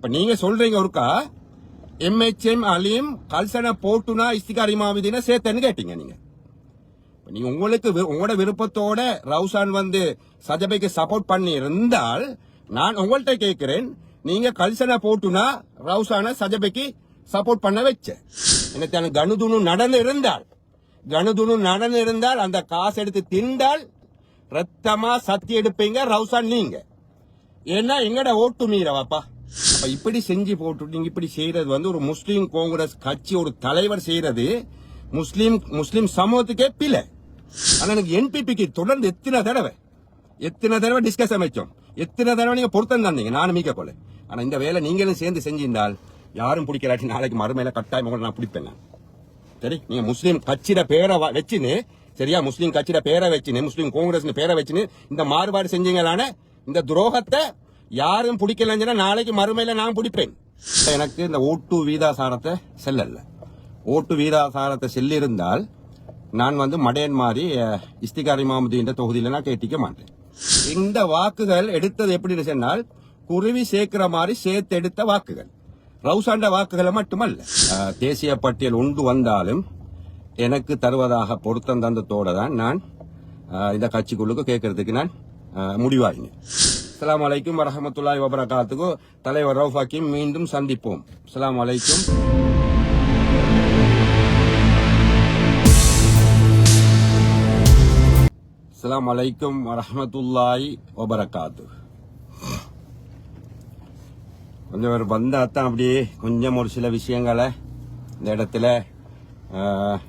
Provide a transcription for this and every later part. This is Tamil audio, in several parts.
இப்ப நீங்க சொல்றீங்க ஒருக்கா MHM அலீம் கல்சனை போட்டுனா இஸ்திகார் இமாமுதீனை சேர்த்தேன்னு கேட்டீங்க நீங்க. நீங்க உங்களுக்கு உங்களோட விருப்பத்தோட ரவுசான் வந்து சஜபைக்கு சப்போர்ட் பண்ணி இருந்தால் நான் உங்கள்கிட்ட கேட்கிறேன், நீங்க கல்சனை போட்டுனா ரவுசான சஜபைக்கு சப்போர்ட் பண்ண வச்ச எனக்கு கணுதுணு நடந்து இருந்தால் அந்த காசு எடுத்து திண்டால் ரத்தமா சத்தி எடுப்பீங்க ரவுசான் நீங்க. ஏன்னா எங்கட ஓட்டு மீறவாப்பா. அப்ப இப்படி செஞ்சு போட்டு நீங்க இப்படி செய்யறது வந்து ஒரு முஸ்லீம் காங்கிரஸ் கட்சி ஒரு தலைவர் செய்யறது முஸ்லீம் சமூகத்துக்கே பிள்ளை. ஆனா எனக்கு என்பிபிக்கு தொடர்ந்து எத்தனை தடவை டிஸ்கஸ் அமைச்சோம், எத்தனை தடவை நீங்க பொருத்தம் தந்தீங்க, நானும் மீக்க போல. ஆனா இந்த வேலை நீங்களும் சேர்ந்து செஞ்சிருந்தால் யாரும் பிடிக்கலாட்டி நாளைக்கு மறுமையில கட்டாயம் உங்களை நான் பிடிப்பேன். சரி, நீங்க முஸ்லீம் கட்சியிட பேரை வச்சுன்னு, சரியா, முஸ்லீம் கட்சியிட பேரை வச்சுன்னு, முஸ்லீம் காங்கிரஸ் பேரை வச்சுன்னு இந்த மாறுபாடு செஞ்சீங்களான இந்த துரோகத்தை யாரும் பிடிக்கலன்னா நாளைக்கு மறுமையில நான் பிடிப்பேன். எனக்கு இந்த ஓட்டு வீதாசாரத்தை செல்லல. ஓட்டு வீதாசாரத்தை செல்லிருந்தால் நான் வந்து மடையன் மாதிரி இஸ்திகார் இமாமுதீன் தொகுதியில நான் கேட்டிக்க மாட்டேன். இந்த வாக்குகள் எடுத்தது எப்படி சொன்னால் குருவி சேர்க்கிற மாதிரி சேர்த்து எடுத்த வாக்குகள், ரவுசாண்ட வாக்குகளை மட்டுமல்ல. தேசிய பட்டியல் ஒன்று வந்தாலும் எனக்கு தருவதாக பொருத்தம் தந்தத்தோட தான் நான் இந்த கட்சிக்குள்ளுக்கு கேட்கறதுக்கு நான் முடிவாயினேன். அஸ்ஸலாமு அலைக்கும் வரஹ்மத்துல்லாஹி வபரகாத்துஹு. தலைவர் ரவுஃப் ஹக்கீம், மீண்டும் சந்திப்போம். அஸ்ஸலாமு அலைக்கும். அஸ்ஸலாமு அலைக்கும் வரஹ்மத்துல்லாஹி வபரகாத்துஹு. கொஞ்சம் பேர் வந்தாத்தான் அப்படியே கொஞ்சம் ஒரு சில விஷயங்களை இந்த இடத்துல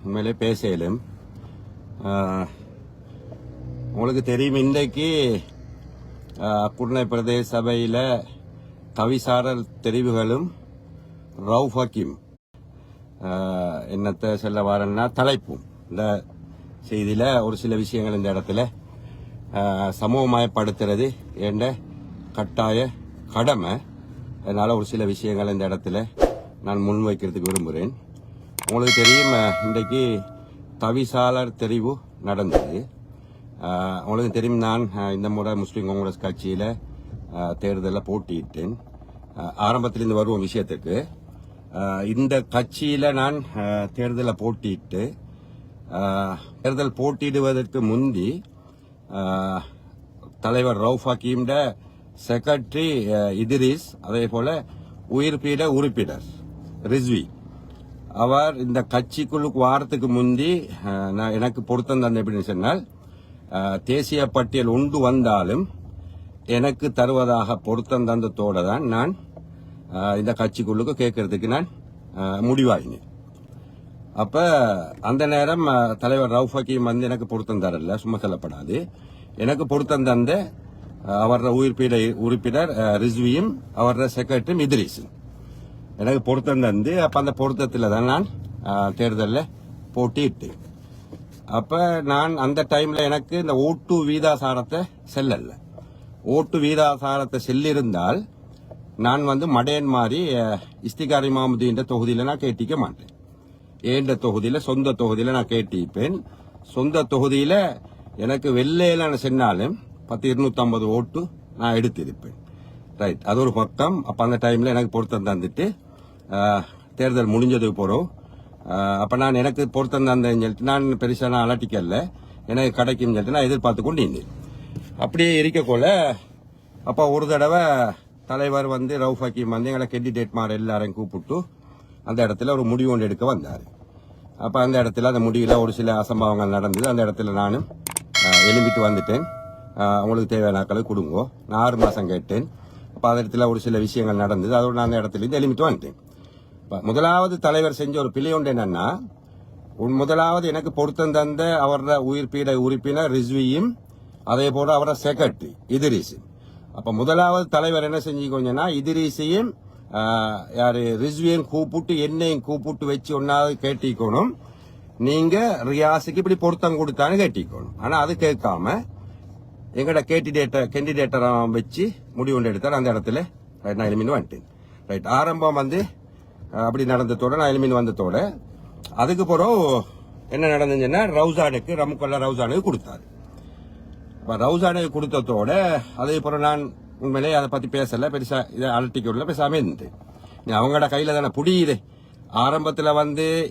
உண்மையிலே பேசலும். உங்களுக்கு தெரியும், இன்றைக்கு குர்ணை பிரதேச சபையில் தவிசாரர் தெரிவுகளும் ரவுஃப் ஹக்கீம் என்னத்தை சொல்ல வரேன்னா தலைப்பும் இந்த செய்தியில் ஒரு சில விஷயங்கள் இந்த இடத்துல சமூகமயப்படுத்துறது என்ற கட்டாய கடமை. அதனால ஒரு சில விஷயங்கள் இந்த இடத்துல நான் முன்வைக்கிறதுக்கு விரும்புகிறேன். உங்களுக்கு தெரியும், இன்றைக்கு தவிசாளர் தெரிவு நடந்தது. உங்களுக்கு தெரியும், நான் இந்த முறை முஸ்லீம் காங்கிரஸ் கட்சியில் தேர்தலில் போட்டியிட்டேன். ஆரம்பத்திலிருந்து வருவோம் விஷயத்துக்கு. இந்த கட்சியில் நான் தேர்தலில் போட்டியிட்டு தேர்தல் போட்டியிடுவதற்கு முந்தி தலைவர் ரவுஃப் ஹக்கீம்ட செக்ரட்டரி இத்ரிஸ், அதே போல உயிர்ப்பீட உறுப்பினர் ரிஸ்வி அவர் இந்த கட்சிக்குள்ளுக்கு வாரத்துக்கு முந்தி எனக்கு பொருத்தம் தந்த எப்படின்னு சொன்னால், தேசிய பட்டியல் ஒன்று வந்தாலும் எனக்கு தருவதாக பொருத்தம் தந்தத்தோட தான் நான் இந்த கட்சிக்குள்ளுக்கு கேட்கறதுக்கு நான் முடிவாயினேன். அப்ப அந்த நேரம் தலைவர் ரவுஃப் ஹக்கீம் வந்து எனக்கு பொருத்தம் தரல, சும்மா சொல்லப்படாது. எனக்கு பொருத்தம் தந்த அவர உயிர்ப்பீட உறுப்பினர் ரிஸ்வியும் அவர செக்ரட்டரி இத்ரிஸும் எனக்கு பொருத்தம் தந்து, அப்ப அந்த பொருத்தத்தில் தான் நான் தேர்தலில் போட்டியிட்டேன். அப்ப நான் அந்த டைம்ல எனக்கு இந்த ஓட்டு வீதாசாரத்தை செல்லல. ஓட்டு வீதாசாரத்தை செல்லிருந்தால் நான் வந்து மடையன் மாதிரி இஸ்திகார் இமாமுதீன் தொகுதியில நான் கேட்டிக்க மாட்டேன். ஏண்ட தொகுதியில, சொந்த தொகுதியில நான் கேட்டிப்பேன். சொந்த தொகுதியில எனக்கு வெள்ளையில சென்னாலும் 10-250 ஓட்டு நான் எடுத்திருப்பேன். ரைட், அது ஒரு பக்கம். அப்ப அந்த டைம்ல எனக்கு பொருத்தம் தந்துட்டு தேர்தல் முடிஞ்சதுக்கு போறோம். அப்ப நான் எனக்கு பொருத்தம் தந்தேன்னு சொல்லிட்டு நான் பெருசா நான் அலட்டிக்கல, எனக்கு கிடைக்கும் சொல்லிட்டு நான் எதிர்பார்த்து கொண்டு இருந்தேன். அப்படியே இருக்கக்குள்ள அப்ப ஒரு தடவை தலைவர் வந்து ரவுஃப் ஹக்கீம் வந்து எங்களை கேண்டிடேட் மாதிரி எல்லாரையும் கூப்பிட்டு அந்த இடத்துல ஒரு முடிவு ஒன்று எடுக்க வந்தார். அப்ப அந்த இடத்துல அந்த முடிவில் ஒரு சில அசம்பாவங்கள் நடந்தது. அந்த இடத்துல நானும் எழும்பிட்டு வந்துட்டேன். உங்களுக்கு தேவையான ஆக்களுக்கு கொடுங்கோ. நான் 6 மாசம் கேட்டேன். அப்ப அந்த இடத்துல ஒரு சில விஷயங்கள் நடந்தது. அதோட நான் அந்த இடத்துல இருந்து எழும்பிட்டு வந்துட்டேன். முதலாவது தலைவர் செஞ்ச ஒரு பிழை ஒன்று என்னன்னா, முதலாவது எனக்கு பொருத்தம் தந்த அவர உயிர்ப்பீட உறுப்பினர் ரிஸ்வியும் அதே போல அவர செக்ரட்டரி இத்ரிஸ். அப்ப முதலாவது தலைவர் என்ன செஞ்சுக்கோங்கன்னா, இத்ரிஸையும் யாரு ரிஸ்வியையும் கூப்பிட்டு என்னையும் கூப்பிட்டு வச்சு ஒன்னாவது கேட்டிக்கணும், நீங்க ரியாஸுக்கு இப்படி பொருத்தம் கொடுத்தான்னு கேட்டிக்கணும். ஆனா அது கேட்காம எங்கட கேண்டிடேட்டரை வச்சு முடிவு ஒன்று எடுத்தார். அந்த இடத்துல நான் எலிமின் வந்துட்டேன். ரைட், ஆரம்பம் வந்து அப்படி நடந்ததோட நான் எலிமின் வந்ததோட அதுக்கு பிறகு என்ன நடந்துச்சுன்னா, ரவுசானுக்கு ரமுக்கல்லா ரவுசானுக்கு கொடுத்தாரு. ரவுசானுக்கு கொடுத்ததோட அதே பிறகு நான் உண்மையிலே அதை பத்தி பேசல, பெருசா இதை அலட்டிக்கொள்ள பேசாம இருந்து அவங்களோட கையில தானே புடியுது. ஆரம்பத்துல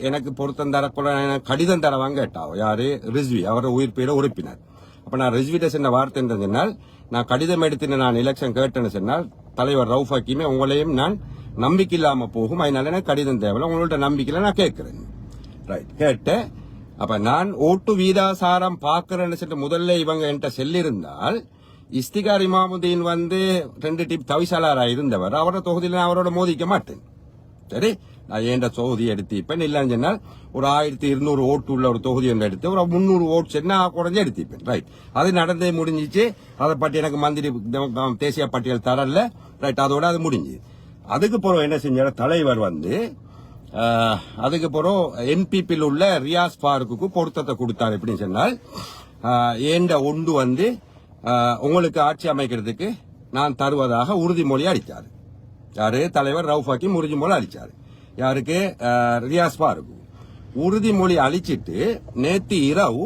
எனக்கு பொருத்தம் தரக்குள்ள கடிதம் தரவாங்க கேட்டாவோ யாரு, ரிஸ்வி, அவரோட உயிர் பேர உறுப்பினர். அப்ப நான் ரிஸ்விட்ட சொன்ன வார்த்தை என்று சொன்னால், நான் கடிதம் எடுத்து நான் எலெக்ஷன் கேட்டேன்னு சொன்னால் தலைவர் ரவுஃப் ஹக்கீமே உங்களையும் நான் நம்பிக்கை இல்லாம போகும், அதனால எனக்கு கடிதம் தேவையில்ல, உங்கள்ட்ட நம்பிக்கையில நான் கேட்கிறேன். ரைட், கேட்டு அப்ப நான் ஓட்டு வீதாசாரம் பாக்குறேன்னு சொல்லிட்டு முதல்ல இவங்க என்கிட்ட செல்லிருந்தால், இஸ்திகார் இமாமுதீன் 2 டீம் தவிசாளராக இருந்தவர், அவரோட தொகுதியில் நான் அவரோட மோதிக்க மாட்டேன். சரி, நான் ஏண்ட தொகுதி எடுத்திப்பேன். இல்லைன்னு சொன்னால் ஒரு 1200 ஓட்டு உள்ள ஒரு தொகுதி ஒன்று எடுத்து ஒரு 300 ஓட்டு சென்னா குறைஞ்சு எடுத்திப்பேன். ரைட், அது நடந்தே முடிஞ்சிச்சு. அதை பற்றி எனக்கு மந்திரி தேசிய பட்டியல் தரல. ரைட், அதோட அது முடிஞ்சு. அதுக்கு பிறகு என்ன செஞ்சாரு தலைவர் அதுக்கு பிறகு என்பிபியில் உள்ள ரியாஸ் ஃபாரூக்கு பொருத்தத்தை கொடுத்தாரு. எப்படின்னு சொன்னால், ஏண்ட ஒன்று உங்களுக்கு ஆட்சி அமைக்கிறதுக்கு நான் தருவதாக உறுதிமொழி அளித்தாரு. யாரு, தலைவர் ரவுஃப் ஹக்கீம் உறுதிமொழி அளிச்சாரு. யாருக்கு, ரியாஸ் ஃபாரூக் உறுதிமொழி அளிச்சிட்டு நேத்து இரவு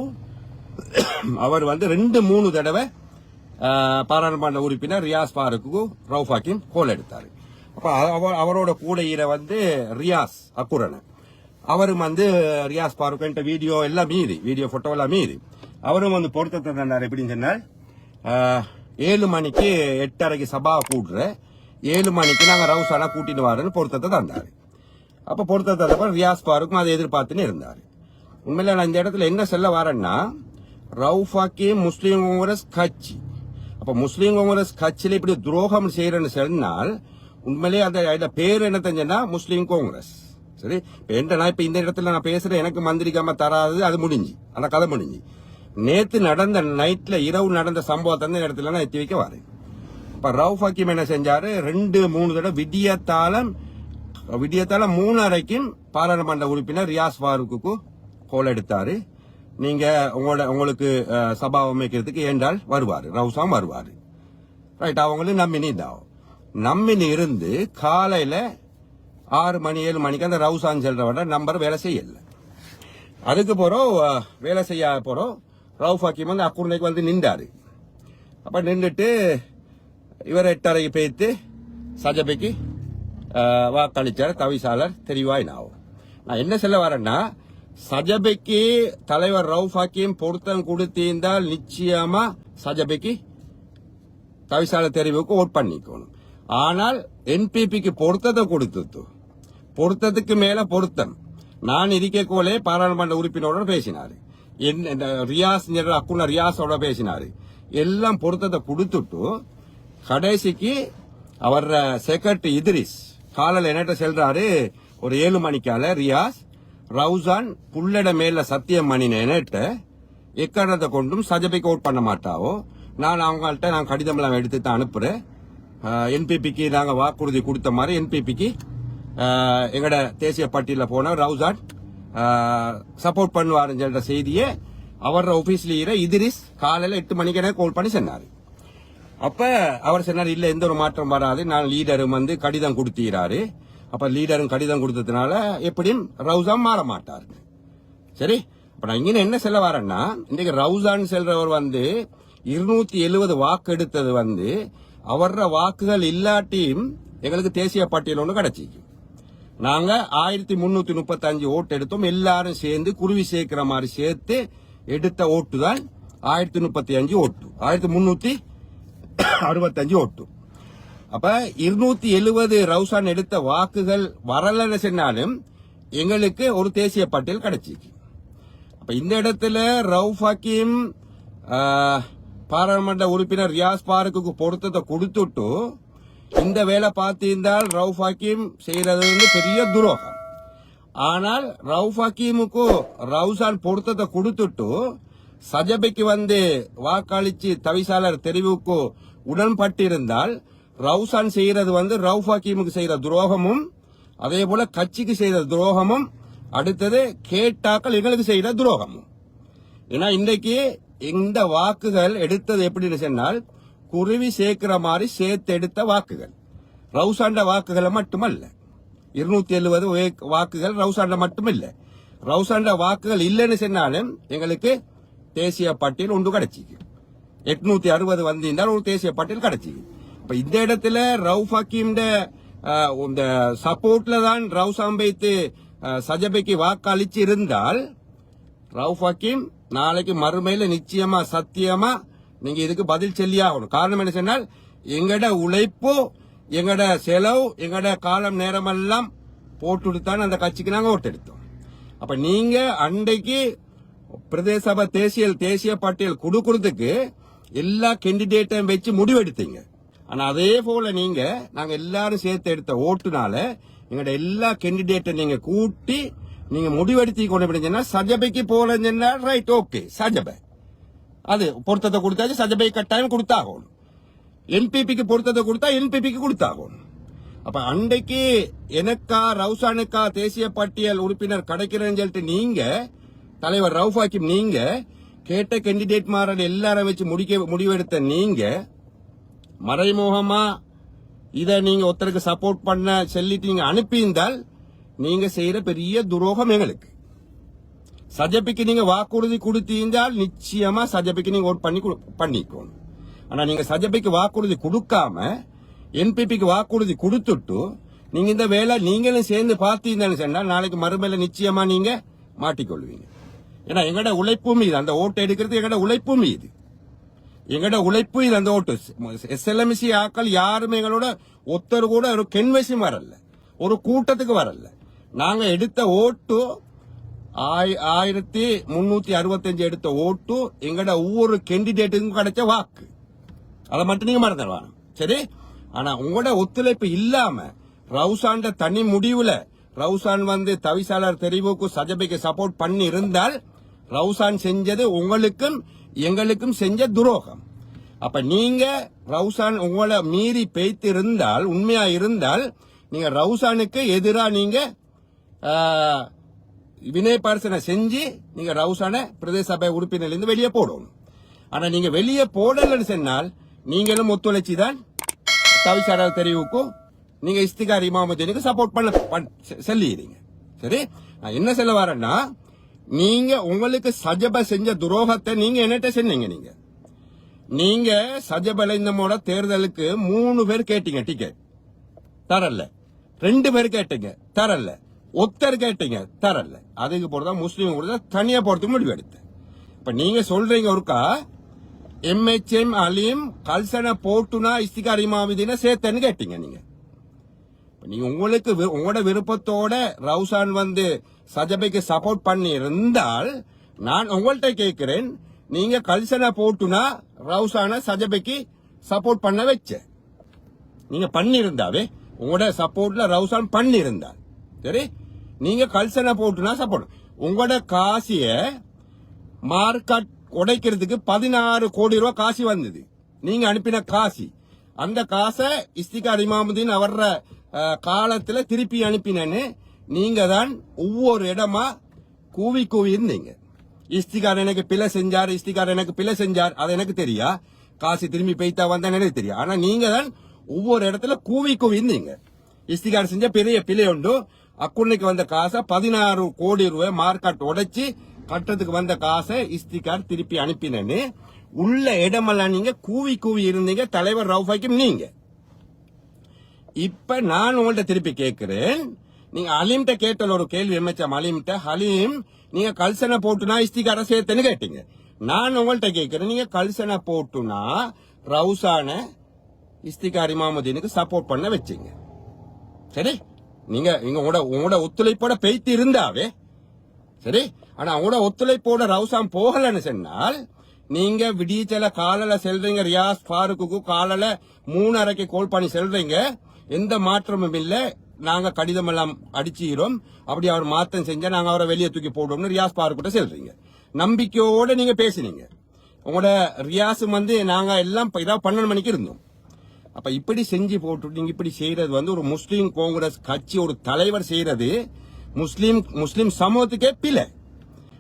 அவர் 2-3 தடவை பாராளுமன்ற உறுப்பினர் ரியாஸ் ஃபாரூக்கு ரவுஃப் ஹக்கீம் கோல் எடுத்தாரு. அப்ப அவரோட கூட ரியாஸ் அக்குரன் அவரும் ரியாஸ் ஃபாரூக் வீடியோ எல்லாம் மீறி, வீடியோ போட்டோ எல்லாம் மீறி அவரும் பொருத்தத்தை தந்தார். எப்படின்னு சொன்னால், 7 மணிக்கு 8:30 சபா கூடுற 7 மணிக்கு நாங்க ரவுசானா கூட்டிட்டு வரேன்னு பொருத்தத்தை தந்தாரு. அப்ப பொருத்தத்தை தந்தப்ப ரியாஸ் ஃபாரூக்கும் அதை எதிர்பார்த்துன்னு இருந்தாரு. உண்மையில நான் இந்த இடத்துல என்ன சொல்ல வரேன்னா, ரவுஃப் ஹக்கீம் முஸ்லீம் காங்கிரஸ் கட்சி. அப்ப முஸ்லீம் காங்கிரஸ் கட்சியில இப்படி துரோகம் செய்யறேன்னு சொன்னால், உண்மையிலே அந்த பேர் என்ன தெரிஞ்சா முஸ்லீம் காங்கிரஸ். சரி, இப்ப இந்த இடத்துல நான் பேசுறேன், எனக்கு மந்திரிக்காம தராது, அது முடிஞ்சு, அந்த கதை முடிஞ்சு. நேத்து நடந்த நைட்ல இரவு நடந்த சம்பவத்தை அந்த இடத்துல நான் எத்தி வைக்க வரேன். இப்ப ரவுஃப் ஹக்கீம் என்ன செஞ்சாரு, 2-3 தடவை விடியத்தாலம் 3:30 பாராளுமன்ற உறுப்பினர் ரியாஸ் ஃபாரூக்கு கோல் எடுத்தாரு. நீங்க உங்களுக்கு சபா அமைக்கிறதுக்கு ஏண்டால் வருவாரு, ரவுசாம் வருவாரு. ரைட், அவங்களும் நம்பினி இருந்து காலையில 6 மணி 7 மணிக்கு அந்த ரவுசான் செல்றவட நம்பர் வேலை செய்யல. அதுக்கு போறோம் வேலை செய்ய போறோம் ரவுஃப் ஹக்கீம் அக்குர்னைக்கு நின்றாரு. அப்ப நின்றுட்டு இவர் 8:30 பேத்து சஜபைக்கு வாக்களிச்சார். தவிசாளர் தெரிவாயினாவும். நான் என்ன சொல்ல வரேன்னா, சஜபைக்கு தலைவர் ரவுஃப் ஹக்கீம் பொருத்தம் கொடுத்திருந்தால் நிச்சயமா சஜபைக்கு தவிசாளர் தெரிவுக்கு ஓட் பண்ணிக்கணும். ஆனால் என்பிபிக்கு பொருத்தத்தை கொடுத்து, பொருத்தத்துக்கு மேல பொருத்தம் நான் இருக்கோலே பாராளுமன்ற உறுப்பினரோட பேசினாரு, ரியாஸ் அக்குன ரியாஸோட பேசினாரு. எல்லாம் பொருத்தத்தை கொடுத்துட்டு கடைசிக்கு அவர் செக்ரட்டரி இத்ரிஸ் காலையில் என்னட்ட செல்றாரு, ஒரு 7 மணிக்கால ரியாஸ் ரவுசான் புள்ளட மேல சத்தியம் பண்ணின என்னட்ட எக்காரணத்தை கொண்டும் சஜபைக்கு ஓட் பண்ண மாட்டாவோ, நான் அவங்கள்ட்ட நான் கடிதம் எல்லாம் எடுத்து தான் அனுப்புறேன். என்பிபிக்கு நாங்க வாக்குறுதி கொடுத்த மாதிரி என்பிபிக்கு எங்கட தேசிய பட்டியல போன ரவுசான் சப்போர்ட் பண்ணுவாருன்னு சொல்ற செய்தியை அவர் ஆபீஸ்ல இத்ரிஸ் காலையில 8 மணிக்கு எனக்கு கால் பண்ணி சொன்னாரு. அப்ப அவர் சொன்னார், இல்ல எந்த ஒரு மாற்றம் வராது, நான் லீடரும் கடிதம் கொடுத்தீராரு. அப்ப லீடரும் கடிதம் கொடுத்ததுனால எப்படியும் ரவுசான் மாற மாட்டாரு. சரி, அப்ப நான் இங்க என்ன சொல்ல வரேன்னா, இன்னைக்கு ரவுசான் செல்றவர் 270 வாக்கு எடுத்தது அவர வாக்குகள் இல்லாட்டியும் எங்களுக்கு தேசிய பட்டியல் ஒன்று கிடைச்சிக்கு. நாங்க 1335 ஓட்டு எடுத்தோம். எல்லாரும் சேர்ந்து குருவி சேர்க்கிற மாதிரி சேர்த்து எடுத்த ஓட்டு தான் 1035 ஓட்டு, 1365 ஓட்டு. அப்ப 270 ரவுசான் எடுத்த வாக்குகள் வரலன்னு சொன்னாலும் எங்களுக்கு ஒரு தேசிய பட்டியல் கிடைச்சிக்கு. அப்ப இந்த இடத்துல ரவுஃப் ஹக்கீம் பாராளுமன்ற உறுப்பினர் ரியாஸ் ஃபாரூக்கு பொருத்தத்தை கொடுத்துட்டு இந்த வேலை பார்த்திருந்தால் ரவுஃப் ஹக்கீம் செய்யறது பெரிய துரோகம். ஆனால் ரவுஃப் ஹக்கீமுக்கு ரவுசான் பொருத்தத்தை கொடுத்துட்டு சஜபைக்கு வாக்களிச்சு தவிசாளர் தெரிவுக்கு உடன்பட்டிருந்தால் ரவுசான் செய்யறது ரவுஃப் ஹக்கீமுக்கு செய்யற துரோகமும், அதே போல கட்சிக்கு செய்த துரோகமும், அடுத்தது கேட்டாக்கள் எங்களுக்கு செய்யற துரோகமும். ஏன்னா இன்றைக்கு இந்த வாக்குகள் எடுத்தது எப்படின்னு சொன்னால், குருவி சேர்க்கிற மாதிரி சேர்த்து எடுத்த வாக்குகள், ரவுசாண்ட வாக்குகளை மட்டுமல்ல. 270 வாக்குகள் ரவுசாண்ட மட்டுமில்ல. ரவுசாண்ட வாக்குகள் இல்லைன்னு சொன்னாலும் எங்களுக்கு தேசிய பட்டியல் ஒன்று கிடைச்சிக்கு. 860 வந்திருந்தால் ஒரு தேசிய பட்டியல் கிடைச்சிக்கு. அப்ப இந்த இடத்துல ரவுஃப் ஹக்கீம் இந்த சப்போர்ட்ல தான் ரவுசான் பைத்து சஜபைக்கு வாக்களிச்சு இருந்தால் ரவுஃப் ஹக்கீம் நாளைக்கு மறுமையில நிச்சயமா சத்தியமா நீங்க இதுக்கு பதில் சொல்லி ஆகணும். காரணம் என்ன சொன்னால் எங்கட உழைப்பு எங்கட செலவு எங்கட காலம் நேரமெல்லாம் போட்டுடுத்தான் அந்த கட்சிக்கு நாங்க ஓட்டு எடுத்தோம். அப்ப நீங்க அன்றைக்கு பிரதேச சபை தேசிய பட்டியல் கொடுக்கறதுக்கு எல்லா கேண்டிடேட்டையும் வச்சு முடிவெடுத்தீங்க. ஆனா அதே போல நீங்க நாங்க எல்லாரும் சேர்த்து எடுத்த ஓட்டுனால எங்கட எல்லா கேண்டிடேட்டை நீங்க கூட்டி நீங்க முடிவெடுத்தி கொண்டு சஜபைக்கு போலன்னா ரைட் ஓகே சஜபை அது பொருத்தத்தை கொடுத்தாச்சு சஜபை கட்டாயம் கொடுத்தாகணும். என்பிபிக்கு பொருத்தத்தை கொடுத்தா என்பிபிக்கு கொடுத்தாகணும். அப்ப அன்றைக்கு எனக்கா ரவுசானுக்கா தேசிய பட்டியல் உறுப்பினர் கிடைக்கிறேன்னு சொல்லிட்டு நீங்க தலைவர் ரவுஃப் ஹக்கீம் நீங்க கேட்ட கேண்டிடேட் மாறல் எல்லாரும் வச்சு முடிவெடுத்த நீங்க மறைமுகமா இத நீங்க ஒருத்தருக்கு சப்போர்ட் பண்ண சொல்லிட்டு நீங்க அனுப்பியிருந்தால் நீங்க செய்யற பெரிய துரோகம் எங்களுக்கு. சஜபிக்கு நீங்க வாக்குறுதி கொடுத்தீங்கன்றால் நிச்சயமா சஜபிக்கு நீங்க ஓட் பண்ணிக்கணும். ஆனா நீங்க சஜபிக்கு வாக்குறுதி கொடுக்காம என்பிபிக்கு வாக்குறுதி கொடுத்துட்டு நீங்க இந்த வேலை நீங்களும் சேர்ந்து பார்த்தீங்கன்னு சொன்னா நாளைக்கு மறுமையில நிச்சயமா நீங்க மாட்டிக்கொள்வீங்க. ஏன்னா எங்கட உழைப்பும் இது அந்த ஓட்டு எடுக்கிறது எங்கட உழைப்பும் இது எங்கட உழைப்பு இது அந்த ஓட்டு எஸ்எல்எம்சி ஆக்கள் யாருமே எங்களோட ஒருத்தர் கூட ஒரு கென்வெஸும் வரல ஒரு கூட்டத்துக்கு வரல. நாங்க எடுத்த ஓட்டு 1365 எடுத்த ஓட்டு எங்கட ஒவ்வொரு கேண்டிடேட்டுக்கும் கிடைச்ச வாக்கு. அதை மட்டும் நீங்க மறந்துடுவாங்க சரி. ஆனா உங்களோட ஒத்துழைப்பு இல்லாம ரவுசான் தனி முடிவுல ரவுசான் தவிசாளர் தெரிவுக்கு சஜபைக்கு சப்போர்ட் பண்ணி இருந்தால் ரவுசான் செஞ்சது உங்களுக்கும் எங்களுக்கும் செஞ்ச துரோகம். அப்ப நீங்க ரவுசான் உங்களை மீறி பேய்த்து இருந்தால் உண்மையா இருந்தால் நீங்க ரவுசானுக்கு எதிராக நீங்க வினயபரிசனை செஞ்சு நீங்க ரவுசான பிரதேச சபை உறுப்பினர்லேருந்து வெளியே போடணும். ஆனா நீங்க வெளியே போடலன்னு சொன்னால் நீங்களும் ஒத்துழைச்சி தான் தவிசாளர் தெரிவுக்கும் நீங்க இஸ்திகார் இமாமுதீனுக்கு சப்போர்ட் பண்ண சொல்லிடுறீங்க சரி. நான் என்ன சொல்ல வரேன்னா நீங்க உங்களுக்கு சஜப செஞ்ச துரோகத்தை நீங்க என்னட்ட சொன்னீங்க. நீங்க சஜபல இந்த முறை தேர்தலுக்கு 3 பேர் கேட்டீங்க டிக்கெட் தரல, 2 பேர் கேட்டீங்க தரல, ஒருத்தர் கேட்டீங்க தரல. அதுக்கு போறதா முஸ்லீம் கூட தனியா போறதுக்கு முடிவு எடுத்தேன். இப்ப நீங்க சொல்றீங்க ஒருக்கா எம்எச்எம் அலீம் கல்சனை போட்டுனா இஸ்திகார் இமாமுதீனை சேர்த்தன்னு கேட்டீங்க. நீங்க உங்களுக்கு உங்களோட விருப்பத்தோட ரவுசான் சஜபைக்கு சப்போர்ட் பண்ணி இருந்தால் நான் உங்கள்கிட்ட கேட்கிறேன் நீங்க கல்சனை போட்டுனா ரவுசான சஜபைக்கு சப்போர்ட் பண்ண வச்ச நீங்க பண்ணிருந்தாவே உங்களோட சப்போர்ட்ல ரவுசான் பண்ணிருந்தால் சரி. நீங்க கல்சனை போட்டுனா சப்போர்ட் உங்களோட காசிய மார்க்கெட் உடைக்கிறதுக்கு 16 கோடி ரூபாய் காசி வந்தது. நீங்க அனுப்பின காசி அந்த காசை இஸ்திகார் இமாமுதீன் அவர காலத்துல திருப்பி அனுப்பினேன்னு நீங்க தான் ஒவ்வொரு இடமா கூவி இருந்தீங்க. இஸ்திகார் எனக்கு பிழை செஞ்சார், இஸ்திகார் எனக்கு பிழை செஞ்சார், அது எனக்கு தெரியா. காசு திரும்பி பெய்தா வந்தா எனக்கு தெரியும். ஆனா நீங்க தான் ஒவ்வொரு இடத்துல கூவி இருந்தீங்க. இஸ்திகார் செஞ்ச பெரிய பிழை உண்டு. அக்குன்னைக்கு வந்த காசை 16 கோடி ரூபாய் மார்க்கெட் உடைச்சு கட்டத்துக்கு வந்த காசை இஸ்திகார் திருப்பி அனுப்பினேன்னு உள்ள இடமெல்லாம் நீங்க கூவி இருந்தீங்க. தலைவர் ரவுஃப் ஹக்கீம் நீங்க. இப்ப நான் உங்கள்ட்ட திருப்பி கேட்கிறேன். நீங்க அலீம்கிட்ட கேட்ட ஒரு கேள்வி எம்எச்எம் அலீம்கிட்ட ஹலீம் நீங்க கல்சனை போட்டுனா இஸ்திகார சேர்த்துன்னு கேட்டீங்க. நான் உங்கள்ட்ட கேட்கிறேன் நீங்க கல்சனை போட்டுனா ரவுசான இஸ்திகார் இமாமுதீனுக்கு சப்போர்ட் பண்ண வச்சீங்க சரி. நீங்க உங்களோட ஒத்துழைப்போட பெய்த்து இருந்தாவே சரி. ஆனா உங்களோட ஒத்துழைப்போட ரவுசான் போகலன்னு சொன்னால் நீங்க விடியச்சல காலையில செல்றீங்க ரியாஸ் ஃபாரூக்கு காலையில 3:30 கோல் பண்ணி செல்றீங்க. எந்த மாற்றமும் இல்ல, நாங்க கடிதம் எல்லாம் அடிச்சுக்கிறோம், அப்படி அவர் மாற்றம் செஞ்சா நாங்க அவரை வெளியே தூக்கி போடுவோம்னு ரியாஸ் ஃபாரூக்கிட்ட செல்றீங்க. நம்பிக்கையோட நீங்க பேசினீங்க. உங்களோட ரியாஸ் நாங்க எல்லாம் இதாவது 12 மணிக்கு இருந்தோம். அப்ப இப்படி செஞ்சு போட்டு நீங்க இப்படி செய்யறது ஒரு முஸ்லீம் காங்கிரஸ் கட்சி ஒரு தலைவர் செய்யறது முஸ்லீம் சமூகத்துக்கே பிழை.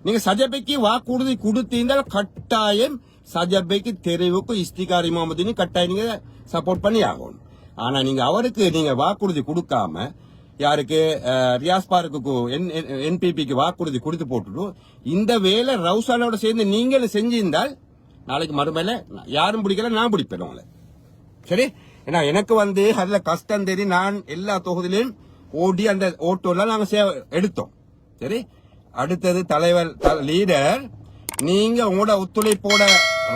நீங்க சஜபைக்கு வாக்குறுதி கொடுத்தீங்கன்னா கட்டாயம் சஜபைக்கு தெரிவுக்கு இஸ்திகார் இமாமுதீன் கட்டாயம் நீங்க சப்போர்ட் பண்ணி ஆகணும். ஆனா நீங்க அவருக்கு நீங்க வாக்குறுதி கொடுக்காம யாருக்கு ரியாஸ் பாருக்கு என்பிபிக்கு வாக்குறுதி கொடுத்து போட்டுட்டு இந்த வேலை ரவுசானோட சேர்ந்து நீங்களும் செஞ்சிருந்தால் நாளைக்கு மறுமையில யாரும் பிடிக்கல நான் பிடிப்பேன் உங்களை சரி. ஏன்னா எனக்கு அதுல கஷ்டம் தெரியும். நான் எல்லா தொகுதியிலும் ஓடி அந்த ஓட்டோலாம் நாங்க எடுத்தோம். சரி, அடுத்தது தலைவர் லீடர், நீங்க உங்களோட ஒத்துழைப்போட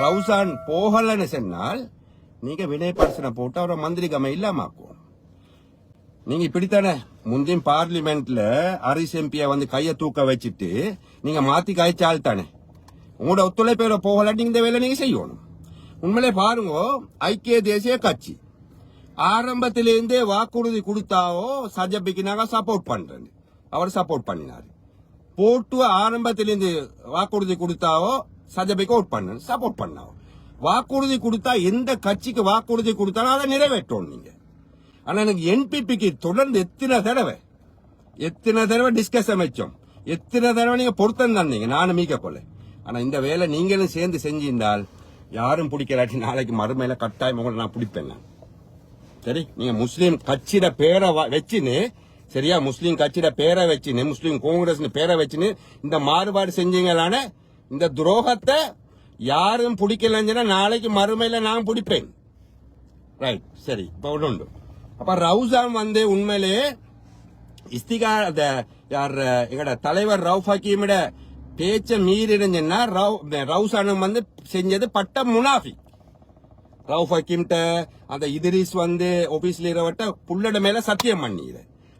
ரவுசான் போகலன்னு சொன்னால் நீங்க வினயபர்சனை போட்டு அவரை மந்திரி கமை இல்லாமக்குவோம். நீங்க இப்படித்தானே முந்தையும் பார்லிமெண்ட்ல ஹரிஸ் எம்பியை கையை தூக்க வச்சுட்டு நீங்க மாத்தி காய்ச்சால் தானே. உங்களோட ஒத்துழைப்போட போகலாட்டி இந்த வேலை நீங்க செய்யணும். உண்மையிலே பாருங்க, ஐக்கிய தேசிய கட்சி ஆரம்பத்திலிருந்தே வாக்குறுதி கொடுத்தாவோ சஜபிக்கு நாங்க சப்போர்ட் பண்றேன், அவர் சப்போர்ட் பண்ணினாரு. போட்டு ஆரம்பத்திலிருந்து வாக்குறுதி கொடுத்தாவோ சஜபிக்கு ஓட் பண்ண சப்போர்ட் பண்ணாவோ. வாக்குறுதி கொடுத்தா எந்த கட்சிக்கு வாக்குறுதி கொடுத்தாலும் அதை நிறைவேற்றணும் நீங்க. ஆனா எனக்கு என்பிபிக்கு தொடர்ந்து எத்தனை தடவை டிஸ்கஷன் வச்சோம், எத்தனை தடவை நீங்க பொருத்தம் தந்தீங்க, நானும் மீக்க கொள்ள. ஆனா இந்த வேலை நீங்களும் சேர்ந்து செஞ்சிருந்தால் யாரும் பிடிக்கலாட்டி நாளைக்கு மறுமையில கட்டாயம் உங்களை நான் பிடிப்பேன். சரி, நீங்க முஸ்லீம் கட்சியிட பேரை வச்சுன்னு, சரியா, முஸ்லீம் கட்சியிட பேரை வச்சுன்னு, முஸ்லீம் காங்கிரஸ் பேரை வச்சுன்னு இந்த மாறுபாடு செஞ்சீங்களான இந்த துரோகத்தை யாரும் பிடிக்கலன்னா நாளைக்கு மறுமையில நான் பிடிப்பேன். ரைட், சரி. இப்ப ஒன்று அப்ப ரவுசான் உண்மையிலே யார் எங்கட தலைவர் ரவுஃப் ஹக்கீமிட பேச்ச மீறிடுங்கன்னா ரவுசானும் செஞ்சது பட்ட முனாஃபி. ரவுஃப் ஹக்கீம்கிட்ட அந்த இதிரிஸ் ஆபீஸ்ல இருவட்ட புள்ளட மேல சத்தியம் பண்ணி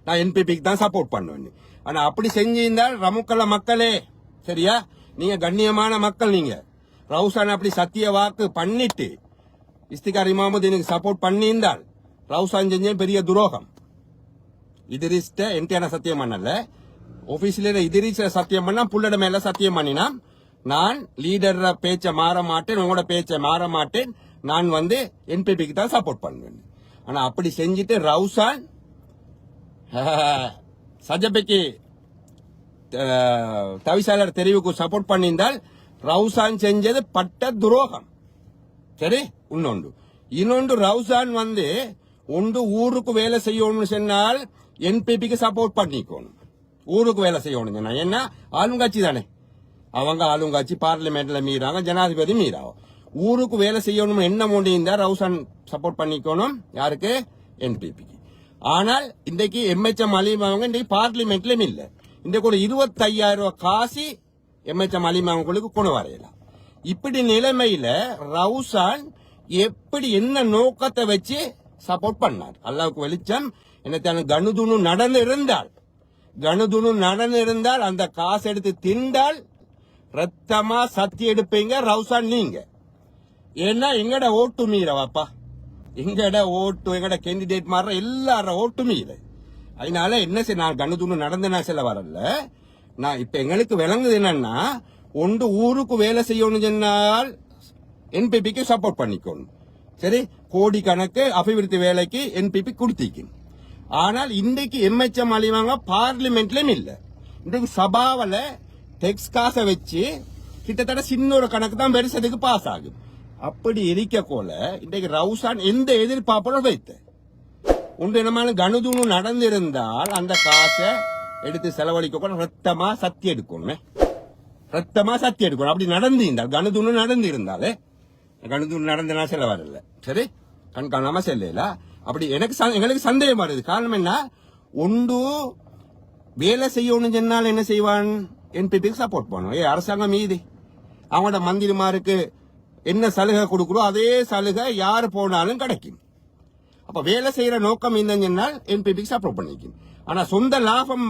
நான் என்பிபிக்கு தான் சப்போர்ட் பண்ணுவேன். ஆனா அப்படி செஞ்சிருந்தால் ரமுக்கல மக்களே, சரியா, நீங்க கண்ணியமான மக்கள், நீங்க ரவுசான் அப்படி சத்திய வாக்கு பண்ணிட்டு இஸ்திகார் இமாமுதீனுக்கு சப்போர்ட் பண்ணியிருந்தால் ரவுசான் செஞ்ச பெரிய துரோகம். இதிரிஸ்ட என்கிட்ட சத்தியம் பண்ணல, ஆபீஸ்ல இதிரிஸ் சத்தியம் பண்ணா புள்ளட மேல சத்தியம் பண்ணினா நான் லீடர் பேச்ச மாற மாட்டேன், உங்களோட பேச்ச மாற மாட்டேன், நான் என்பிபிக்கு தான் சப்போர்ட் பண்ணுவேன். ஆனா அப்படி செஞ்சுட்டு ரவுசான் சஜபிக்கு தவிசாளர் தெரிவுக்கு சப்போர்ட் பண்ணியிருந்தால் ரவுசான் செஞ்சது பட்ட துரோகம். சரி, இன்னொன்று ரவுசான் ஒன்று ஊருக்கு வேலை செய்யணும்னு சொன்னால் என்பிபிக்கு சப்போர்ட் பண்ணிக்கணும். ஊருக்கு வேலை செய்யணும் ஏன்னா ஆளுங்கட்சி தானே, அவங்க ஆளுங்கட்சி பார்லிமெண்ட்ல மீறாங்க, ஜனாதிபதி மீறாகும். ஊருக்கு வேலை செய்யணும் என்ன முடிந்தா ரவுசான் சப்போர்ட் பண்ணிக்கணும். யாருக்கு? என்பிபிக்கு. ஆனால் இன்றைக்கு எம்எச்எம் அலிமாவங்க இன்றைக்கு பார்லிமெண்ட்லயும் இல்ல. இன்றைக்கு ஒரு 25,000 ரூபாய் காசி எம்எச்எம் அலிமாவங்களுக்கு கொண்டு வரையலாம். இப்படி நிலைமையில ரவுசான் எப்படி என்ன நோக்கத்தை வச்சு சப்போர்ட் பண்ணார்? அல்லாவுக்கு வெளிச்சம். என்ன கணுதுணு நடந்து இருந்தால் அந்த காசு எடுத்து திண்டால் ரத்தமா சத்தி எடுப்பீங்க ரவுசான் நீங்க. ஏன்னா எங்கட ஓட்டு மீறவாப்பா, எங்கட ஓட்டு எங்கட கேண்டிடேட் மாற எல்லார ஓட்டு மீற. அதனால என்ன செய்ய, நான் கணுதுணு நடந்து நான் செல்ல வரல. நான் இப்ப எங்களுக்கு விளங்குது என்னன்னா, ஒன்று ஊருக்கு வேலை செய்யணும் சொன்னால் என்பிபிக்கு சப்போர்ட் பண்ணிக்கணும். சரி, கோடிக்கணக்கு அபிவிருத்தி வேலைக்கு என்பிபி கொடுத்திக்கும். ஆனால் இன்றைக்கு எம்எச்எம் அழிவாங்க பார்லிமெண்ட்லயும் இல்ல. இன்றைக்கு சபாவில டெக்ஸ் காசை வச்சு கிட்டத்தட்ட சின்ன ஒரு கணக்கு தான் பெருசதுக்கு பாஸ் ஆகும். அப்படி இருக்க போல இன்றைக்கு ரவுசான் எந்த எதிர்பார்ப்போட வைத்த ஒன்று என்னமான கணுதுணு நடந்திருந்தால் அந்த காசை எடுத்து செலவழிக்க கூட ரத்தமா சத்தி எடுக்கணும். அப்படி நடந்திருந்தால் கணுதுணு நடந்திருந்தாலே, கணுதுணு நடந்தனா செல்ல வரல. சரி, கண்காணாம செல்லல. அப்படி எங்களுக்கு சந்தேகம் வருது. காரணம் என்ன, ஒன்று வேலை செய்யணும் சொன்னால் என்ன செய்வான், என்பிபிக்கு சப்போர்ட் பண்ணுவோம். அரசாங்கம் மீது அவங்களோட மந்திரிமாருக்கு என்ன சலுகை கொடுக்குறோம் அதே சலுகை யாரு போனாலும் கிடைக்கும். அப்ப வேலை செய்யற நோக்கம் இருந்தால் என்பிபிக்கு சப்போர்ட் பண்ணிக்கும். ஆனா சொந்த லாபம்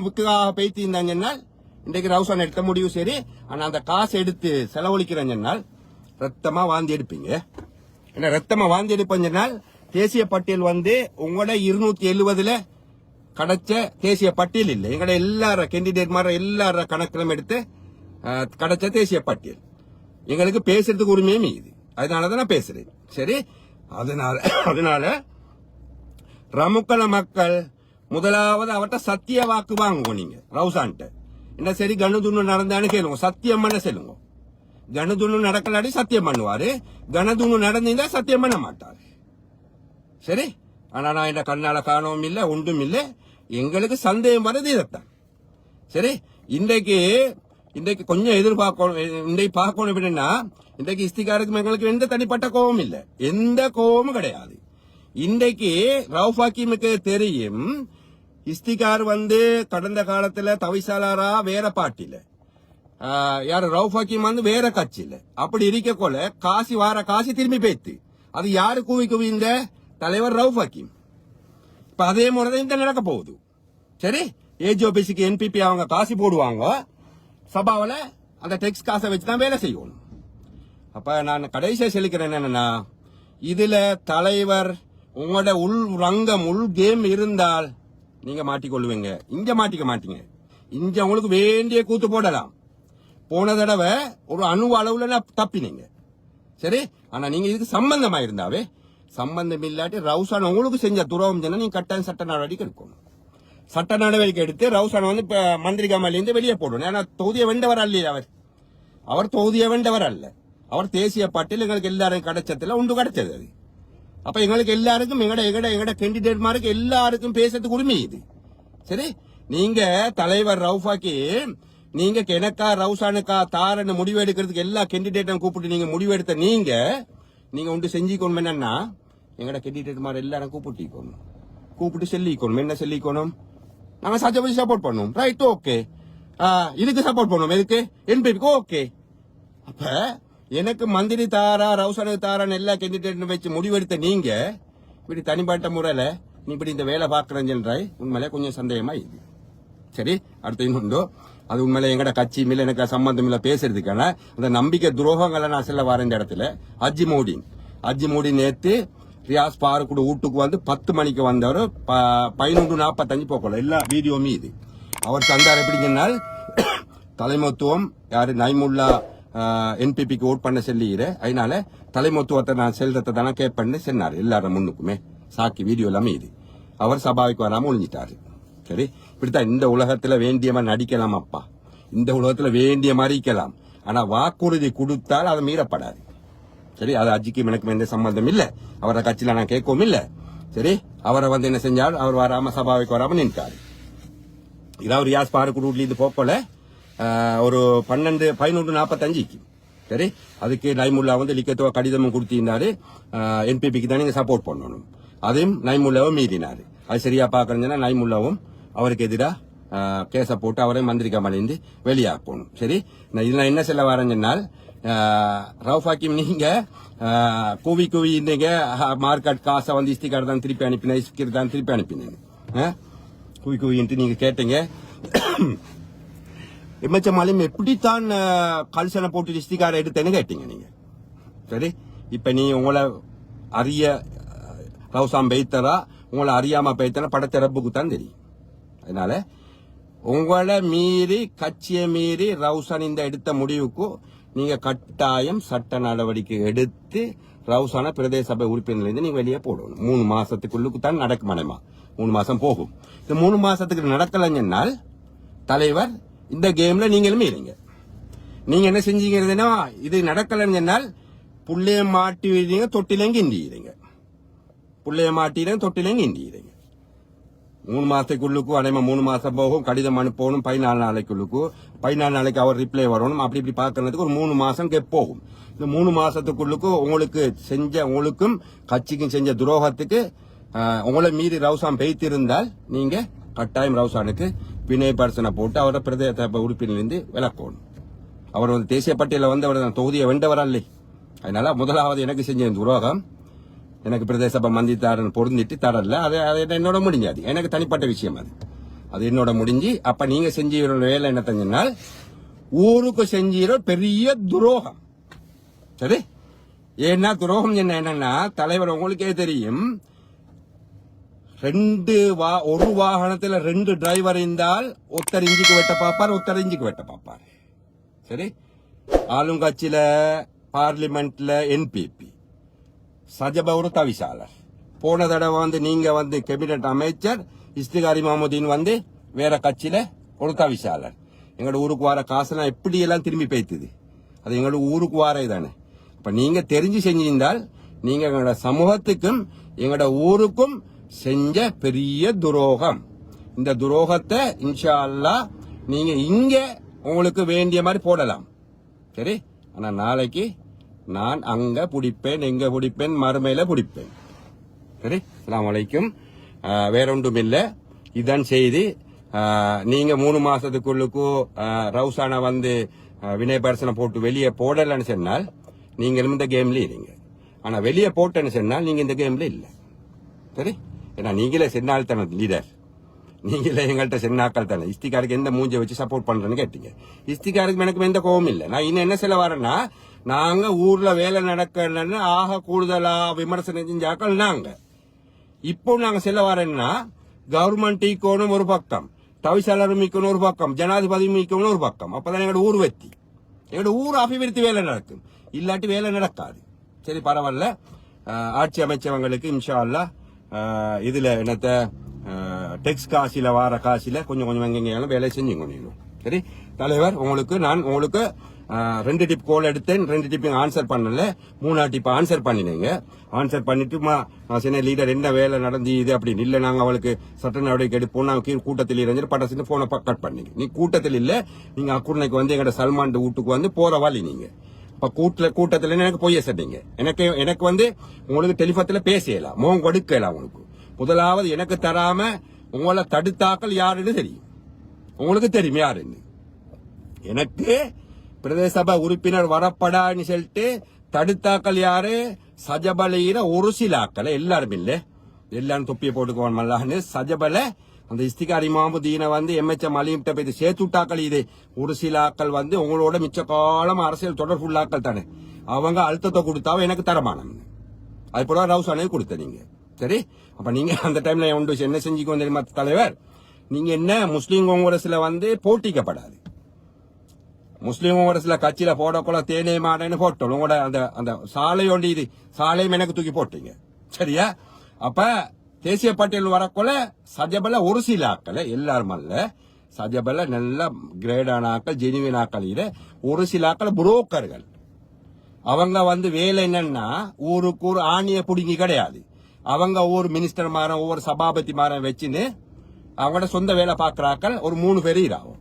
பேசி இருந்தால் இன்றைக்கு ரவுசான் எடுத்த முடிவு சரி. ஆனா அந்த காசு எடுத்து செலவழிக்கிறேன் ரத்தமா வாந்தி எடுப்பீங்க. என்ன ரத்தமா வாந்தி எடுப்பேன் தேசிய பட்டியல் உங்களோட 270 கிடைச்ச தேசிய பட்டியல் இல்லை. எங்கட எல்லார கேண்டிடேட் மாதிரி எல்லார கணக்கிலும் எடுத்து கிடைச்ச தேசிய பட்டியல். எங்களுக்கு பேசுறதுக்கு உரிமையும் இது. அதனாலதான் நான் பேசுறேன். சரி, அதனால ரமுக்கல மக்கள் முதலாவது அவர்கிட்ட சத்திய வாக்கு வாங்குவோம். நீங்க ரவுசான்ட்ட என்ன சரி கணுதுண்ணு நடந்தான்னு கேளுங்க, சத்தியம் பண்ண சொல்லுங்க. கணுதுண்ணு நடக்கலாடி சத்தியம் பண்ணுவாரு, கணதுண்ணு நடந்தீங்க சத்தியம் பண்ண மாட்டாரு. சரி, ஆனா நான் என்ன கண்ணால காணவும் இல்லை, ஒன்றும் இல்லை. எங்களுக்கு சந்தேகம் வருது இதைத்தான். சரி, இன்றைக்கு கொஞ்சம் எதிர்பார்க்கணும். இன்றைக்கு பார்க்கணும் எப்படின்னா, இன்றைக்கு இஸ்திகாருக்கு எங்களுக்கு எந்த தனிப்பட்ட கோபம் இல்லை, எந்த கோபமும் கிடையாது. இன்றைக்கு ரவுஃப் ஹக்கீமுக்கு தெரியும் இஸ்திகார் கடந்த காலத்துல தவிசாளரா வேற பார்ட்டில, யாரு ரவுஃப் ஹக்கீம் வேற கட்சியில. அப்படி இருக்க கொள்ள காசி வார காசி திரும்பி போய்த்து அது யாரு கூவி இந்த தலைவர் ரவுஃப் ஹக்கீம். இப்ப அதே முறைதான் இந்த நடக்க போகுது. சரி, ஏஜிஓபிசிக்கு என்பிபி அவங்க காசி போடுவாங்க, சபாவில் அந்த டெக்ஸ் காசை வச்சுதான் வேலை செய்யணும். அப்ப நான் கடைசியா சொல்லிக்கிறேன் என்னன்னா, இதுல தலைவர் உங்களோட உள் ரங்கம் உள் கேம் இருந்தால் நீங்க மாட்டிக்கொள்ளுவீங்க. இங்க மாட்டிக்க மாட்டீங்க. இங்க உங்களுக்கு வேண்டிய கூத்து போடலாம். போன தடவை ஒரு அணு அளவுல தப்பினீங்க. சரி, ஆனா நீங்க இதுக்கு சம்பந்தமா இருந்தாவே, சம்பந்தம் இல்லாட்டி ரவுசான் உங்களுக்கு செஞ்ச துரோகம் சொன்னா நீங்க கட்டாயம் சட்ட நடவடிக்கை எடுக்கணும். சட்ட நடவடிக்கை எடுத்து ரவுசான் இப்ப மந்திரி கமலிருந்து வெளியே போடணும். ஏன்னா தொகுதியை வெண்டவர் அல்ல அவர் தொகுதியை வெண்டவர் அல்ல. அவர் தேசிய பட்டியல் எங்களுக்கு எல்லாரும் கிடைச்சதுல உண்டு கிடைச்சது அது. அப்ப எங்களுக்கு எல்லாருக்கும் எங்கட கேண்டிடேட் மாருக்கு எல்லாருக்கும் பேசுறதுக்கு உரிமை இது. சரி, நீங்க தலைவர் ரவுஃப் ஹக்கீம் நீங்க கெனக்கா ரவுசானுக்கா தாரன்னு முடிவு எடுக்கிறதுக்கு எல்லா கேண்டிடேட்டும் கூப்பிட்டு நீங்க முடிவு எடுத்த நீங்க ஒன்று செஞ்சுக்கணும். என்னன்னா, எங்கட கேண்டிடேட் மாதிரி எல்லாரும் கூப்பிட்டு சொல்லிக்கணும். என்ன சொல்லிக்கணும்? நாங்க சஜபதி சப்போர்ட் பண்ணுவோம். Right, okay. இதுக்கு சப்போர்ட் பண்ணுவோம். எதுக்கு? என்பிக்கு ஓகே. அப்ப எனக்கு மந்திரி தாரா ரவுசானுக்கு தாரான்னு எல்லா கேண்டிடேட்டும் வச்சு முடிவெடுத்த நீங்க இப்படி தனிப்பட்ட முறையில நீ இப்படி இந்த வேலை பாக்குறேன்றாய். உண்மையிலே கொஞ்சம் சந்தேகமா இது. சரி, அடுத்து இன்னொன்று, அது உண்மையில எங்கட கட்சி மேல எனக்கு சம்பந்தம் இல்ல பேசுறதுக்கான அந்த நம்பிக்கை துரோகங்களை நான் செல்ல வர இந்த இடத்துல அஜி மோடி நேத்து ரியாஸ் பாருக்கூட வீட்டுக்கு 10 மணிக்கு வந்தவர் 11:45 போக்கல எல்லா வீடியோமே இது. அவர் தந்தார். எப்படி சொன்னால், தலைமத்துவம் யாரு நைமுல்லா என்பிபிக்கு ஓட் பண்ண சொல்லிடு, அதனால தலைமத்துவத்தை நான் செல்றதை தானே கேட்பேன்னு சொன்னார். எல்லாரும் முன்னுக்குமே சாக்கி வீடியோ எல்லாமே இது. அவர் சபாவுக்கு வராம ஒழிஞ்சிட்டாரு. சரி, இப்படித்தான் இந்த உலகத்துல வேண்டிய மாதிரி நடிக்கலாம் அப்பா, இந்த உலகத்துல வேண்டிய மாதிரி இருக்கலாம். ஆனா வாக்குறுதி கொடுத்தால் அதை மீறப்படாது. சரி, அது அஜிக்கும் எனக்கு எந்த சம்பந்தம் இல்ல, அவரை கட்சியில நான் கேட்கவும் இல்ல. சரி, அவரை என்ன செஞ்சார், அவர் வராம சபாவுக்கு வராம நின்றாரு. இதாவது ரியாஸ் பாருக்கு ரூட்ல இது போக்கல ஒரு 11:45. சரி, அதுக்கு நைமுல்லா லிக்கத்துவ கடிதமும் கொடுத்திருந்தாரு. என்பிபிக்கு தான் நீங்க சப்போர்ட் பண்ணணும். அதையும் நைமுல்லாவும் மீறினாரு. அது சரியா பாக்குறதுன்னா நைமுல்லாவும் அவருக்கு எதிராக கேஸ போட்டு அவரை மந்திரி கமலிந்து வெளியாக்கணும். சரி, இதுல என்ன சொல்ல வரேன்னால், ரவுஃப் ஹக்கீம் நீங்க கூவி இன்னைக்கு மார்க்கெட் காசை இஸ்திகார் தான் திருப்பி அனுப்பினேன், இஸ்திகார் தான் திருப்பி அனுப்பினேன் கூவின்ட்டு நீங்க கேட்டீங்க. எம்எச்எம்மாலையும் எப்படித்தான் கல்சனை போட்டு இஸ்திகாரை எடுத்தேன்னு கேட்டீங்க நீங்க. சரி, இப்ப நீ உங்களை அறிய ரவுசாம் பெய்தரா உங்களை அறியாம பெய்தரா படத்திறப்புக்கு தான் தெரியும். அதனால உங்களை மீறி கட்சியை மீறி ரவுசான் இந்த எடுத்த முடிவுக்கு நீங்க கட்டாயம் சட்ட நடவடிக்கை எடுத்து ரவுசான பிரதேச சபை உறுப்பினர்லேருந்து நீங்க வெளியே போடணும். 3 மாசத்துக்குள்ளுக்கு தான் நடக்குமானேமா. 3 மாசம் போகும். இந்த 3 மாசத்துக்கு நடக்கலன்னால் தலைவர் இந்த கேம்ல நீங்களும் மீறீங்க. நீங்க என்ன செஞ்சீங்கன்னா, இது நடக்கலன்னு சொன்னால் புள்ளைய மாட்டி விடுறீங்க, தொட்டிலேங்க இண்டிக்கிறீங்க. புள்ளைய மாட்டிடுங்க, தொட்டிலேங்க இண்டிக்கிறீங்க. 3 மாசத்துக்குள்ளுக்கு அனைமா 3 மாசம் போகும். கடிதம் அனுப்பணும் 14 நாளைக்குள்ளுக்கு. 14 நாளைக்கு அவர் ரிப்ளை வரணும். அப்படி இப்படி பாக்கிறதுக்கு ஒரு 3 மாசம் போகும். இந்த 3 மாசத்துக்குள்ளுக்கு உங்களுக்கு உங்களுக்கும் கட்சிக்கும் செஞ்ச துரோகத்துக்கு உங்களை மீறி ரவுசான் பெய்திருந்தால் நீங்க கட்டாயம் ரவுசானுக்கு வினயபர்சனை போட்டு அவரை பிரதேச உறுப்பினரிலிருந்து விலக்கணும். அவர் தேசிய பட்டியலில் அவர் தொகுதியை வெண்டவர் அல்ல. அதனால முதலாவது எனக்கு செஞ்ச துரோகம், எனக்கு பிரதேச சபை மந்திரி தாரன் பொருந்திட்டு தரல. அது என்னோட முடிஞ்சாது. எனக்கு தனிப்பட்ட விஷயம் அது என்னோட முடிஞ்சு. அப்ப நீங்க செஞ்ச வேலை என்ன தெரிஞ்சால் ஊருக்கு செஞ்ச பெரிய துரோகம். சரி, ஏன்னா துரோகம் என்னன்னா, தலைவர் உங்களுக்கே தெரியும், ஒரு வாகனத்துல 2 டிரைவர் இருந்தால் ஒருத்தர் இஞ்சிக்கு வெட்ட பார்ப்பார், ஒருத்தர் இஞ்சிக்கு வெட்ட பார்ப்பார். சரி, ஆளுங்கட்சியில பார்லிமெண்ட்ல என்பிபி சஜப ஒரு தவிசாளர். போன தடவை நீங்க கேபினட் அமைச்சர் இஸ்திகாரி மாமுதீன் வேற கட்சியில ஒரு தவிசாளர். எங்களோட ஊருக்கு வர காசுலாம் எப்படி எல்லாம் திரும்பி பேய்த்துது. அது எங்களோட ஊருக்கு வாரே தானே. இப்ப நீங்க தெரிஞ்சு செஞ்சிருந்தால் நீங்க எங்களோட சமூகத்துக்கும் எங்களோட ஊருக்கும் செஞ்ச பெரிய துரோகம். இந்த துரோகத்தை இன்ஷா அல்லாஹ் நீங்க இங்க உங்களுக்கு வேண்டிய மாதிரி போடலாம். சரி, ஆனா நாளைக்கு நான் அங்க பிடிப்பேன், எங்க பிடிப்பேன், மறுமையில பிடிப்பேன். சரி, அஸ்ஸலாமு அலைக்கும். வேற ஒன்றும் இல்லை, இதுதான் செய்தி. நீங்க 3 மாசத்துக்குள்ளுக்கு ரவுசான வந்து வினயபர்சனை போட்டு வெளியே போடலன்னு சொன்னால் நீங்க இந்த கேம்ல இருங்க. ஆனா வெளியே போட்டேன்னு சொன்னால் நீங்க இந்த கேம்ல இல்ல. சரி, ஏன்னா நீங்களே சென்னால் தானே லீடர், நீங்களே எங்கள்கிட்ட சென்னாக்கள் தானே. இஸ்திகாருக்கு எந்த மூஞ்சை வச்சு சப்போர்ட் பண்றேன்னு கேட்டீங்க. இஸ்திகாருக்கு எனக்கு எந்த கோவம் இல்லை. நான் இன்னும் என்ன சொல்ல வரேன்னா, நாங்க ஊர்ல வேலை நடக்கலன்னு ஆக கூடுதலா விமர்சனம் செஞ்சாக்கள் நாங்க. இப்போ நாங்க செல்ல வரேன்னா கவர்மெண்ட் ஈக்கோனும் ஒரு பக்கம், தவிசாளர் மீக்கணும் ஒரு பக்கம், ஜனாதிபதி மீக்கணும் ஒரு பக்கம். அப்பதான் எங்களோட ஊர் வெற்றி, எங்களோட ஊர் அபிவிருத்தி வேலை நடக்கும். இல்லாட்டி வேலை நடக்காது. சரி, பரவாயில்ல. ஆட்சி அமைச்சவங்களுக்கு இன்ஷா அல்லாஹ் இதுல என்னத்த டெக்ஸ் காசில வார காசில கொஞ்சம் கொஞ்சம் எங்கெங்க வேலை செஞ்சு கொண்டிருக்கணும். சரி தலைவர், உங்களுக்கு 2 டிப் கோல் எடுத்தேன். 2 டிப் ஆன்சர் பண்ணல, 3 டிப் ஆன்சர் பண்ணினீங்க. ஆன்சர் பண்ணிட்டு நான் சொன்ன லீடர் என்ன வேலை நடந்து இது அப்படின்னு இல்ல, நாங்க அவளுக்கு சட்ட நடவடிக்கை எடுப்போம், நாங்க கூட்டத்தில் இருந்து பட்டாசு போன கட் பண்ணீங்க. நீ கூட்டத்தில் இல்ல, நீங்க அக்குர்னைக்கு வந்து எங்கட சல்மான் வீட்டுக்கு வந்து போற வழி நீங்க. அப்ப கூட்டத்துல எனக்கு பொய்ய சொன்னீங்க. எனக்கு வந்து உங்களுக்கு டெலிபோன்ல பேசலாம், முகம் கொடுக்கலாம். உங்களுக்கு முதலாவது எனக்கு தராம உங்களை தடுத்தாக்கள் யாருன்னு தெரியும், உங்களுக்கு தெரியும் யாருன்னு. எனக்கு பிரதேச சபை உறுப்பினர் வரப்படான்னு சொல்லிட்டு தடுத்தாக்கள் யாரு? சஜபலையில ஒரு சில ஆக்களை, எல்லாரும் இல்ல, எல்லாரும் தொப்பியை போட்டுக்குவான் மல்லான்னு சஜபல அந்த இஸ்திகார் இமாமுதீனை வந்து எம்எச்எம் அலிம்கிட்ட போய் சேர்த்து விட்டாக்கள். இது ஒரு சில ஆக்கள் வந்து உங்களோட மிச்ச காலம் அரசியல் தொடர்புள்ளாக்கள் தானே, அவங்க அழுத்தத்தை கொடுத்தாவ எனக்கு தரமானம். அது போல ரவுசானே கொடுத்த நீங்க. சரி, அப்ப நீங்க அந்த டைம்ல என்ன செஞ்சுக்கோ தெரியுமா தலைவர்? நீங்க என்ன முஸ்லீம் காங்கிரஸ்ல வந்து போட்டிக்கப்படாது. முஸ்லீம் காங்கிரஸ்ல கட்சியில போடக்குள்ள தேனே மாடன்னு போட்டோம். உங்களோட அந்த சாலையோண்டி இது சாலையும் எனக்கு தூக்கி போட்டீங்க. சரியா? அப்ப தேசிய பட்டியல் வரக்குள்ள சஜபல ஒரு சில ஆக்கள், எல்லாரும் அல்ல, சஜபல நல்ல கிரேடான ஆக்கள், ஜெனுவின் ஆக்கள், ஒரு சில ஆக்கள் புரோக்கர்கள். அவங்க வந்து வேலை என்னன்னா ஊருக்கு ஒரு ஆணிய புடுங்கி கிடையாது. அவங்க ஒவ்வொரு மினிஸ்டர் மாரம் ஒவ்வொரு சபாபதி மாரம் வச்சுன்னு அவங்களோட சொந்த வேலை பார்க்கறாக்கள் ஒரு 3 பேர் இராகும்.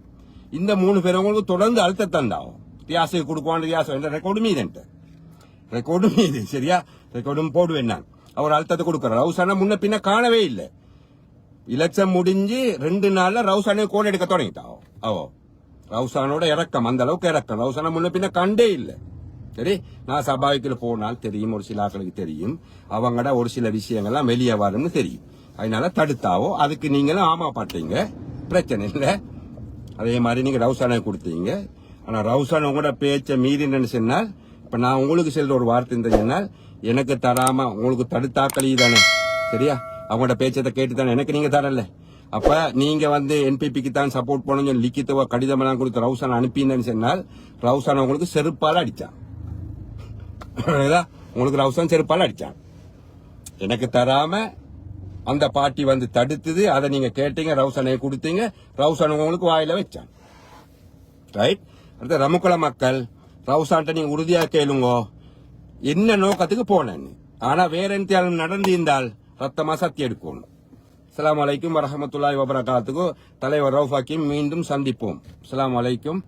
இந்த 3 பேர் உங்களுக்கு தொடர்ந்து அழுத்த தந்தாகும். ரியாசுக்கு கொடுக்குவான், ரியாசு என்ற ரெக்கார்டு மீது சரியா? ரெக்கார்டும் போடுவேன் நான். அவர் அழுத்தத்தை கொடுக்கிறார். ரவுசானா முன்ன பின்ன காணவே இல்லை. எலெக்ஷன் முடிஞ்சு 2 நாள்ல ரவுசானே கோல் எடுக்க தொடங்கிட்டாவும். ரவுசானோட இறக்கம், அந்த அளவுக்கு இறக்கம். ரவுசானா முன்ன பின்ன கண்டே இல்லை. சரி, நான் சபாய்க்குள்ள போனால் தெரியும், ஒரு சில ஆக்களுக்கு தெரியும், அவங்கட ஒரு சில விஷயங்கள்லாம் வெளியே வரும்னு தெரியும். அதனால தடுத்தாவோ, அதுக்கு நீங்களும் ஆமா பாட்டீங்க, பிரச்சனை இல்லை. அதே மாதிரி நீங்க ரவுசானை கொடுத்தீங்க. ஆனா ரவுசான் உங்களோட பேச்ச மீறினு சொன்னால், இப்ப நான் உங்களுக்கு சொல்ற ஒரு வார்த்தை சொன்னால், எனக்கு தராம உங்களுக்கு தடுத்தாக்களி தானே. சரியா? அவங்களோட பேச்சத்தை கேட்டு தானே எனக்கு நீங்க தரல. அப்ப நீங்க வந்து என்பிபிக்கு தான் சப்போர்ட் பண்ணணும் லிக்கித்துவ கடிதம் எல்லாம் கொடுத்து ரவுசான் அனுப்பினு சொன்னால், ரவுசான் உங்களுக்கு செருப்பால அடிச்சான். உங்களுக்கு ரவுசான் செருப்பால அடிச்சான். எனக்கு தராம அந்த பார்ட்டி வந்து தடுத்தது, அதை நீங்க கேட்டீங்க, ரவுசானை கொடுத்தீங்க, ரவுசான் உங்களுக்கு வாயில வச்சான். ரைட்? அடுத்த ரமுக்குள மக்கள் ரவுசான்ட்ட நீங்க உறுதியா கேளுங்க என்ன நோக்கத்துக்கு போனேன்னு. ஆனா வேற என்ன நடந்திருந்தால் ரத்தமா சத்தி எடுக்கணும். அஸ்ஸலாமு அலைக்கும் வரஹ்மத்துல்லாஹி வபரகாத்துஹு. தலைவர் ரவுஃப் ஹக்கீம், மீண்டும் சந்திப்போம். அஸ்ஸலாமு அலைக்கும்.